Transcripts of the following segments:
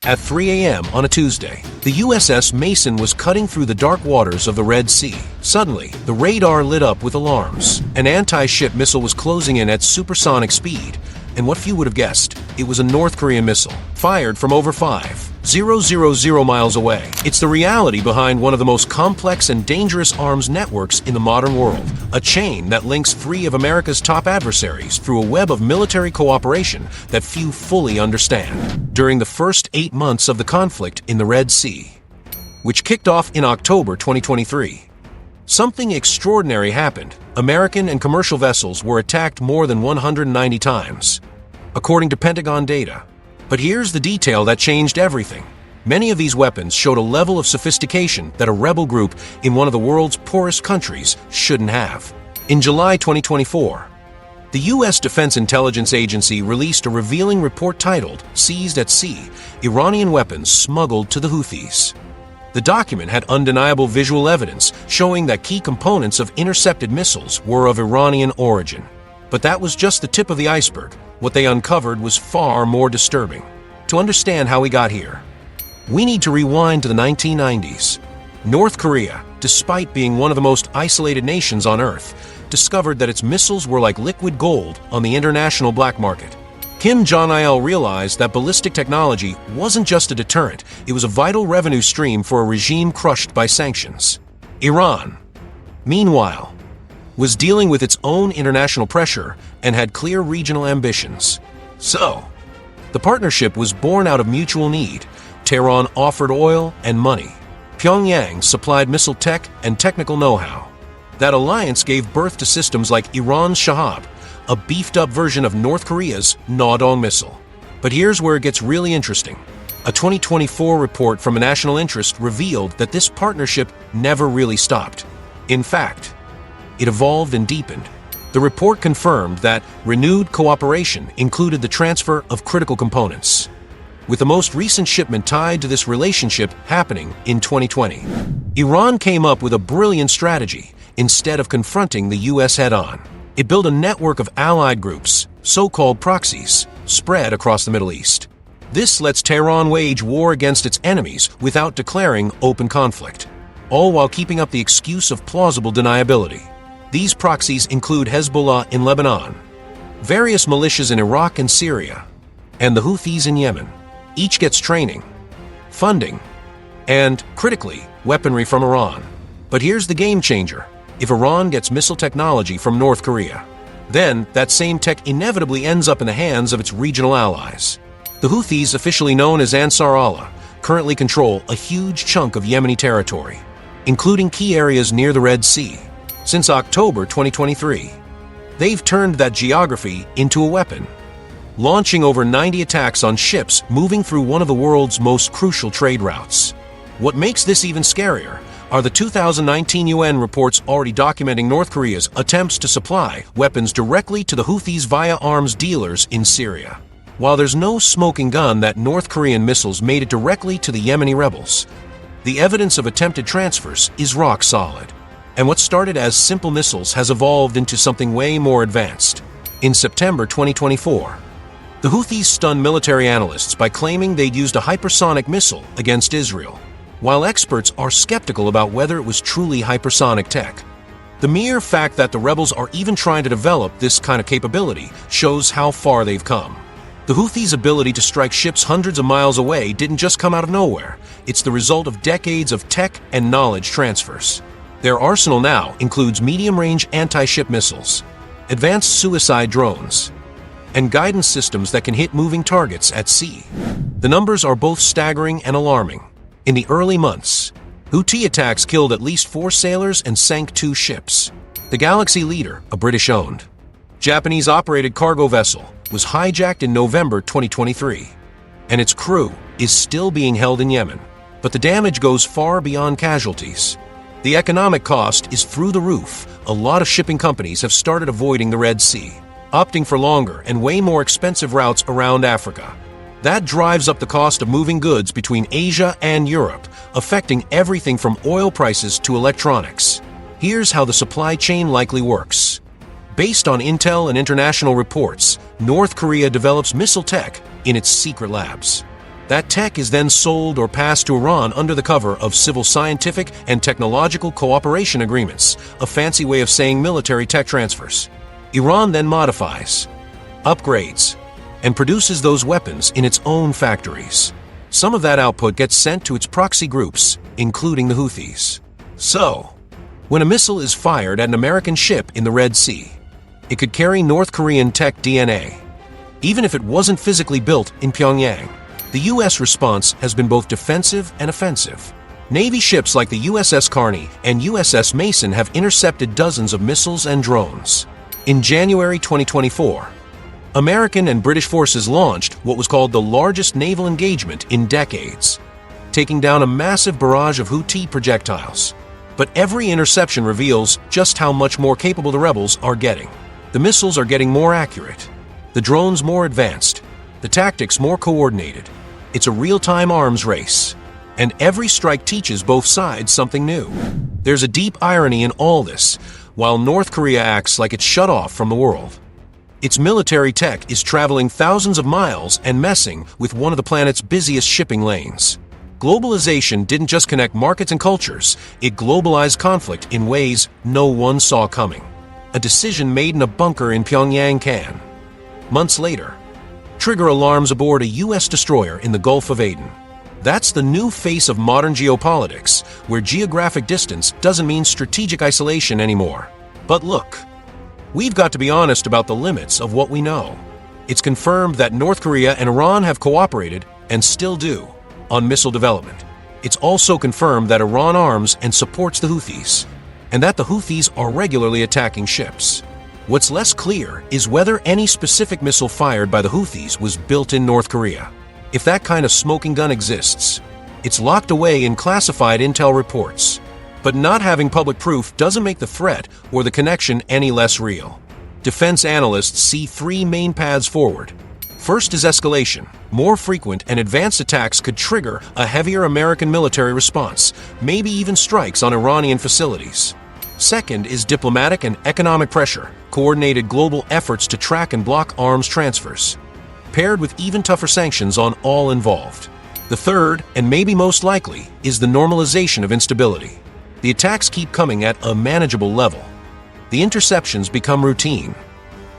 At 3 a.m. on a Tuesday, the USS Mason was cutting through the dark waters of the Red Sea. Suddenly, the radar lit up with alarms. An anti-ship missile was closing in at supersonic speed, and what few would have guessed, it was a North Korean missile, fired from over 5,000 miles away. It's the reality behind one of the most complex and dangerous arms networks in the modern world, a chain that links three of America's top adversaries through a web of military cooperation that few fully understand. During the first 8 months of the conflict in the Red Sea, which kicked off in October 2023, something extraordinary happened. American and commercial vessels were attacked more than 190 times, according to Pentagon data. But here's the detail that changed everything. Many of these weapons showed a level of sophistication that a rebel group in one of the world's poorest countries shouldn't have. In July 2024, the U.S. Defense Intelligence Agency released a revealing report titled, "Seized at Sea: Iranian Weapons Smuggled to the Houthis." The document had undeniable visual evidence showing that key components of intercepted missiles were of Iranian origin. But that was just the tip of the iceberg. What they uncovered was far more disturbing. To understand how we got here, we need to rewind to the 1990s. North Korea, despite being one of the most isolated nations on Earth, discovered that its missiles were like liquid gold on the international black market. Kim Jong Un realized that ballistic technology wasn't just a deterrent, it was a vital revenue stream for a regime crushed by sanctions. Iran, meanwhile, was dealing with its own international pressure and had clear regional ambitions. So, the partnership was born out of mutual need. Tehran offered oil and money. Pyongyang supplied missile tech and technical know-how. That alliance gave birth to systems like Iran's Shahab, a beefed-up version of North Korea's Nodong missile. But here's where it gets really interesting. A 2024 report from a national interest revealed that this partnership never really stopped. In fact, it evolved and deepened. The report confirmed that renewed cooperation included the transfer of critical components, with the most recent shipment tied to this relationship happening in 2020. Iran came up with a brilliant strategy. Instead of confronting the U.S. head-on, it built a network of allied groups, so-called proxies, spread across the Middle East. This lets Tehran wage war against its enemies without declaring open conflict, all while keeping up the excuse of plausible deniability. These proxies include Hezbollah in Lebanon, various militias in Iraq and Syria, and the Houthis in Yemen. Each gets training, funding, and, critically, weaponry from Iran. But here's the game changer. If Iran gets missile technology from North Korea, then that same tech inevitably ends up in the hands of its regional allies. The Houthis, officially known as Ansar Allah, currently control a huge chunk of Yemeni territory, including key areas near the Red Sea. Since October 2023, they've turned that geography into a weapon, launching over 90 attacks on ships moving through one of the world's most crucial trade routes. What makes this even scarier are the 2019 UN reports already documenting North Korea's attempts to supply weapons directly to the Houthis via arms dealers in Syria. While there's no smoking gun that North Korean missiles made it directly to the Yemeni rebels, the evidence of attempted transfers is rock solid. And what started as simple missiles has evolved into something way more advanced. In September 2024, the Houthis stunned military analysts by claiming they'd used a hypersonic missile against Israel, while experts are skeptical about whether it was truly hypersonic tech. The mere fact that the rebels are even trying to develop this kind of capability shows how far they've come. The Houthis' ability to strike ships hundreds of miles away didn't just come out of nowhere. It's the result of decades of tech and knowledge transfers. Their arsenal now includes medium-range anti-ship missiles, advanced suicide drones, and guidance systems that can hit moving targets at sea. The numbers are both staggering and alarming. In the early months, Houthi attacks killed at least 4 sailors and sank 2 ships. The Galaxy Leader, a British-owned, Japanese-operated cargo vessel, was hijacked in November 2023, and its crew is still being held in Yemen. But the damage goes far beyond casualties. The economic cost is through the roof. A lot of shipping companies have started avoiding the Red Sea, opting for longer and way more expensive routes around Africa. That drives up the cost of moving goods between Asia and Europe, affecting everything from oil prices to electronics. Here's how the supply chain likely works. Based on intel and international reports, North Korea develops missile tech in its secret labs. That tech is then sold or passed to Iran under the cover of civil scientific and technological cooperation agreements, a fancy way of saying military tech transfers. Iran then modifies, upgrades, and produces those weapons in its own factories. Some of that output gets sent to its proxy groups, including the Houthis. So, when a missile is fired at an American ship in the Red Sea, it could carry North Korean tech DNA. Even if it wasn't physically built in Pyongyang, the U.S. response has been both defensive and offensive. Navy ships like the USS Carney and USS Mason have intercepted dozens of missiles and drones. In January 2024, American and British forces launched what was called the largest naval engagement in decades, taking down a massive barrage of Houthi projectiles. But every interception reveals just how much more capable the rebels are getting. The missiles are getting more accurate, the drones more advanced, the tactics more coordinated. It's a real-time arms race, and every strike teaches both sides something new. There's a deep irony in all this. While North Korea acts like it's shut off from the world, its military tech is traveling thousands of miles and messing with one of the planet's busiest shipping lanes. Globalization didn't just connect markets and cultures, it globalized conflict in ways no one saw coming. A decision made in a bunker in Pyongyang can, months later, trigger alarms aboard a U.S. destroyer in the Gulf of Aden. That's the new face of modern geopolitics, where geographic distance doesn't mean strategic isolation anymore. But look, we've got to be honest about the limits of what we know. It's confirmed that North Korea and Iran have cooperated, and still do, on missile development. It's also confirmed that Iran arms and supports the Houthis, and that the Houthis are regularly attacking ships. What's less clear is whether any specific missile fired by the Houthis was built in North Korea. If that kind of smoking gun exists, it's locked away in classified intel reports. But not having public proof doesn't make the threat or the connection any less real. Defense analysts see three main paths forward. First is escalation. More frequent and advanced attacks could trigger a heavier American military response, maybe even strikes on Iranian facilities. Second is diplomatic and economic pressure, coordinated global efforts to track and block arms transfers, paired with even tougher sanctions on all involved. The third, and maybe most likely, is the normalization of instability. The attacks keep coming at a manageable level. The interceptions become routine,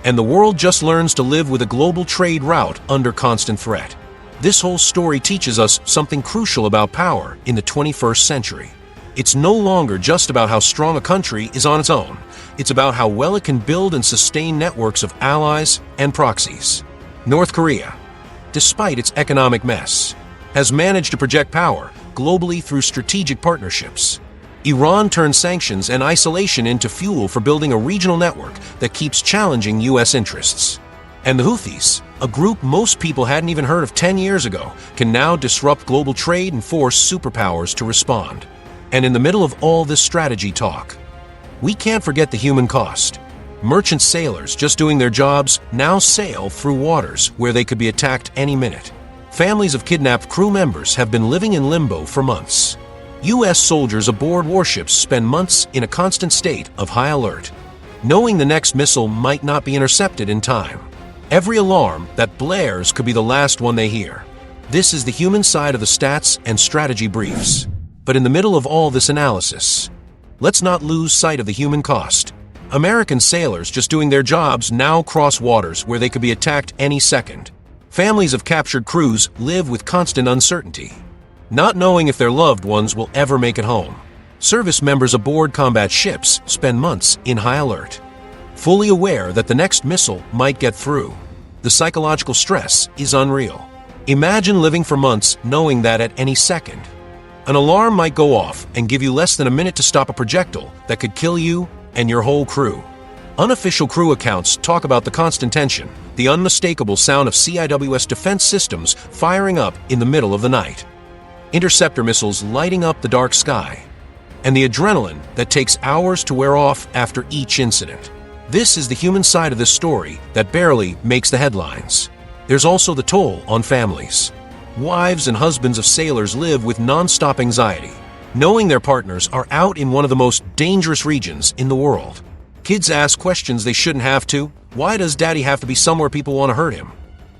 and the world just learns to live with a global trade route under constant threat. This whole story teaches us something crucial about power in the 21st century. It's no longer just about how strong a country is on its own. It's about how well it can build and sustain networks of allies and proxies. North Korea, despite its economic mess, has managed to project power globally through strategic partnerships. Iran turns sanctions and isolation into fuel for building a regional network that keeps challenging U.S. interests. And the Houthis, a group most people hadn't even heard of 10 years ago, can now disrupt global trade and force superpowers to respond. And in the middle of all this strategy talk, we can't forget the human cost. Merchant sailors just doing their jobs now sail through waters where they could be attacked any minute. Families of kidnapped crew members have been living in limbo for months. U.S. soldiers aboard warships spend months in a constant state of high alert, knowing the next missile might not be intercepted in time. Every alarm that blares could be the last one they hear. This is the human side of the stats and strategy briefs. But in the middle of all this analysis, let's not lose sight of the human cost. American sailors just doing their jobs now cross waters where they could be attacked any second. Families of captured crews live with constant uncertainty, not knowing if their loved ones will ever make it home. Service members aboard combat ships spend months in high alert, fully aware that the next missile might get through. The psychological stress is unreal. Imagine living for months knowing that at any second, an alarm might go off and give you less than a minute to stop a projectile that could kill you and your whole crew. Unofficial crew accounts talk about the constant tension, the unmistakable sound of CIWS defense systems firing up in the middle of the night, interceptor missiles lighting up the dark sky, and the adrenaline that takes hours to wear off after each incident. This is the human side of this story that barely makes the headlines. There's also the toll on families. Wives and husbands of sailors live with non-stop anxiety, knowing their partners are out in one of the most dangerous regions in the world. Kids ask questions they shouldn't have to. Why does daddy have to be somewhere people want to hurt him?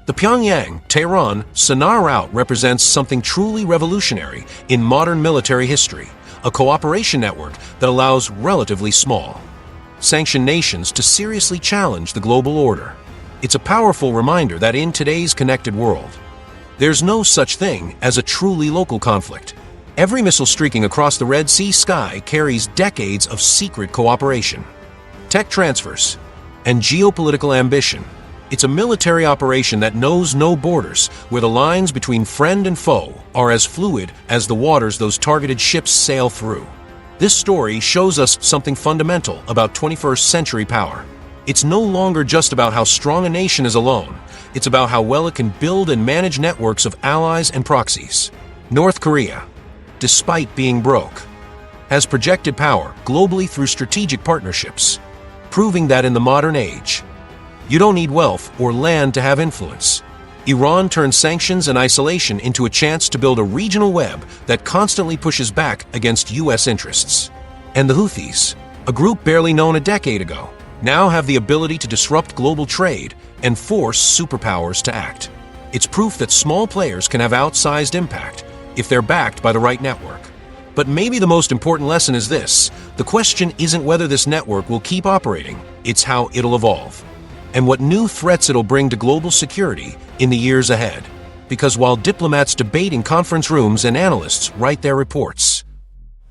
The Pyongyang-Tehran Sonar route represents something truly revolutionary in modern military history, a cooperation network that allows relatively small, sanctioned nations to seriously challenge the global order. It's a powerful reminder that in today's connected world, there's no such thing as a truly local conflict. Every missile streaking across the Red Sea sky carries decades of secret cooperation, tech transfers, and geopolitical ambition. It's a military operation that knows no borders, where the lines between friend and foe are as fluid as the waters those targeted ships sail through. This story shows us something fundamental about 21st century power. It's no longer just about how strong a nation is alone. It's about how well it can build and manage networks of allies and proxies. North Korea, despite being broke, has projected power globally through strategic partnerships, proving that in the modern age, you don't need wealth or land to have influence. Iran turns sanctions and isolation into a chance to build a regional web that constantly pushes back against U.S. interests. And the Houthis, a group barely known a decade ago, now have the ability to disrupt global trade and force superpowers to act. It's proof that small players can have outsized impact if they're backed by the right network. But maybe the most important lesson is this: the question isn't whether this network will keep operating, it's how it'll evolve, and what new threats it'll bring to global security in the years ahead. Because while diplomats debate in conference rooms and analysts write their reports,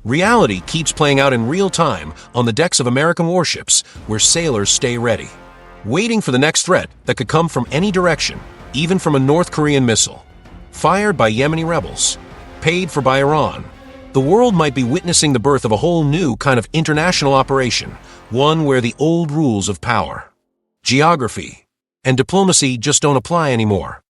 reality keeps playing out in real time on the decks of American warships, where sailors stay ready, waiting for the next threat that could come from any direction, even from a North Korean missile, fired by Yemeni rebels, paid for by Iran. The world might be witnessing the birth of a whole new kind of international operation, one where the old rules of power, geography, and diplomacy just don't apply anymore.